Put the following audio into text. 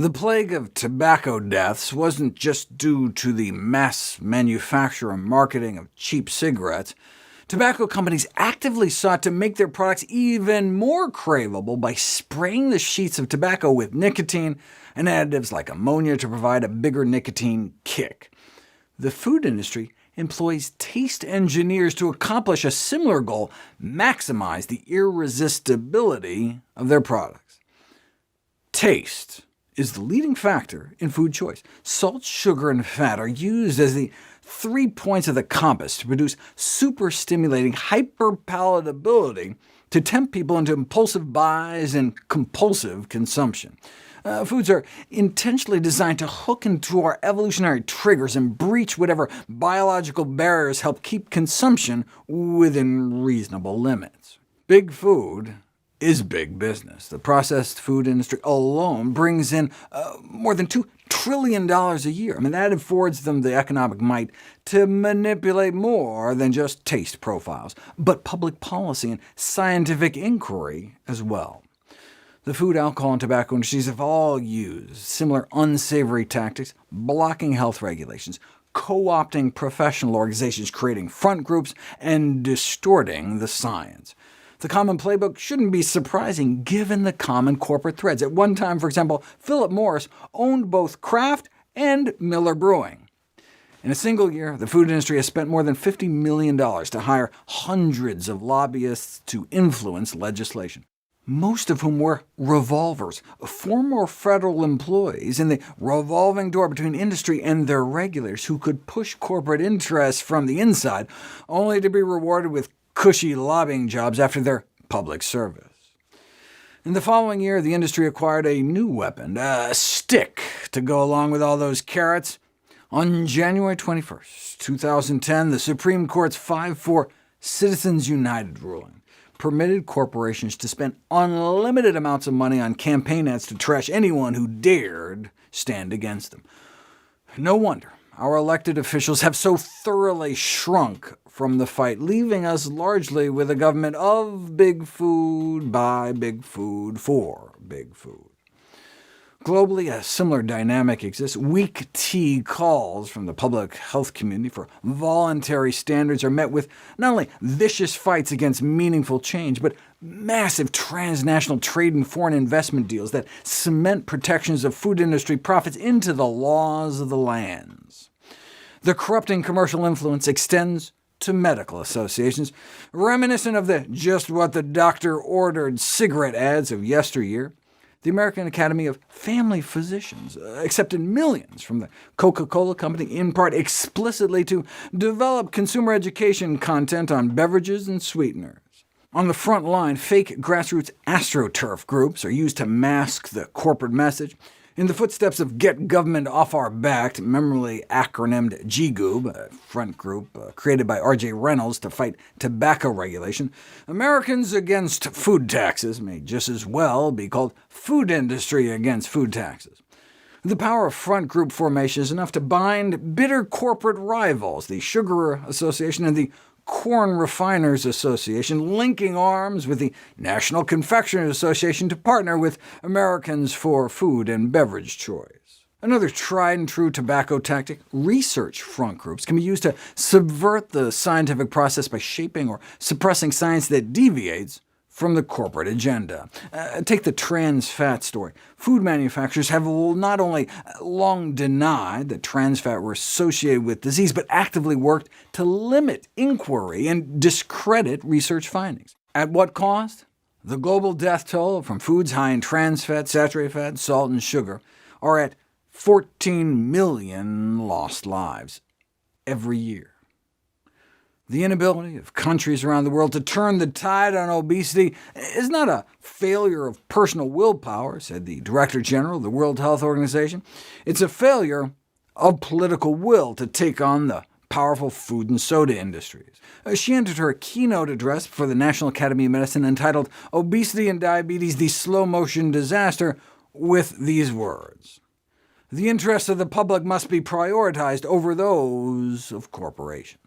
The plague of tobacco deaths wasn't just due to the mass manufacture and marketing of cheap cigarettes. Tobacco companies actively sought to make their products even more craveable by spraying the sheets of tobacco with nicotine and additives like ammonia to provide a bigger nicotine kick. The food industry employs taste engineers to accomplish a similar goal, maximize the irresistibility of their products. Taste is the leading factor in food choice. Salt, sugar, and fat are used as the 3 points of the compass to produce super-stimulating hyperpalatability to tempt people into impulsive buys and compulsive consumption. Foods are intentionally designed to hook into our evolutionary triggers and breach whatever biological barriers help keep consumption within reasonable limits. Big food is big business. The processed food industry alone brings in more than $2 trillion a year. That affords them the economic might to manipulate more than just taste profiles, but public policy and scientific inquiry as well. The food, alcohol, and tobacco industries have all used similar unsavory tactics, blocking health regulations, co-opting professional organizations, creating front groups, and distorting the science. The common playbook shouldn't be surprising given the common corporate threads. At one time, for example, Philip Morris owned both Kraft and Miller Brewing. In a single year, the food industry has spent more than $50 million to hire hundreds of lobbyists to influence legislation, most of whom were revolvers, former federal employees in the revolving door between industry and their regulators, who could push corporate interests from the inside, only to be rewarded with cushy lobbying jobs after their public service. In the following year, the industry acquired a new weapon, a stick, to go along with all those carrots. On January 21, 2010, the Supreme Court's 5-4 Citizens United ruling permitted corporations to spend unlimited amounts of money on campaign ads to trash anyone who dared stand against them. No wonder our elected officials have so thoroughly shrunk from the fight, leaving us largely with a government of big food, by big food, for big food. Globally, a similar dynamic exists. Weak tea calls from the public health community for voluntary standards are met with not only vicious fights against meaningful change, but massive transnational trade and foreign investment deals that cement protections of food industry profits into the laws of the lands. The corrupting commercial influence extends to medical associations, reminiscent of the just what the doctor ordered cigarette ads of yesteryear. The American Academy of Family Physicians accepted millions from the Coca-Cola company, in part explicitly to develop consumer education content on beverages and sweeteners. On the front line, fake grassroots astroturf groups are used to mask the corporate message. In the footsteps of Get Government Off Our Back, memorably acronymed GGOOB, a front group created by R.J. Reynolds to fight tobacco regulation, Americans Against Food Taxes may just as well be called Food Industry Against Food Taxes. The power of front group formation is enough to bind bitter corporate rivals, the Sugar Association and the Corn Refiners Association, linking arms with the National Confectioners Association to partner with Americans for Food and Beverage Choice. Another tried-and-true tobacco tactic, research front groups, can be used to subvert the scientific process by shaping or suppressing science that deviates from the corporate agenda. Take the trans fat story. Food manufacturers have not only long denied that trans fat were associated with disease, but actively worked to limit inquiry and discredit research findings. At what cost? The global death toll from foods high in trans fat, saturated fat, salt, and sugar are at 14 million lost lives every year. The inability of countries around the world to turn the tide on obesity is not a failure of personal willpower, said the Director General of the World Health Organization. It's a failure of political will to take on the powerful food and soda industries. She entered her keynote address for the National Academy of Medicine entitled Obesity and Diabetes, the Slow-Motion Disaster, with these words: "The interests of the public must be prioritized over those of corporations."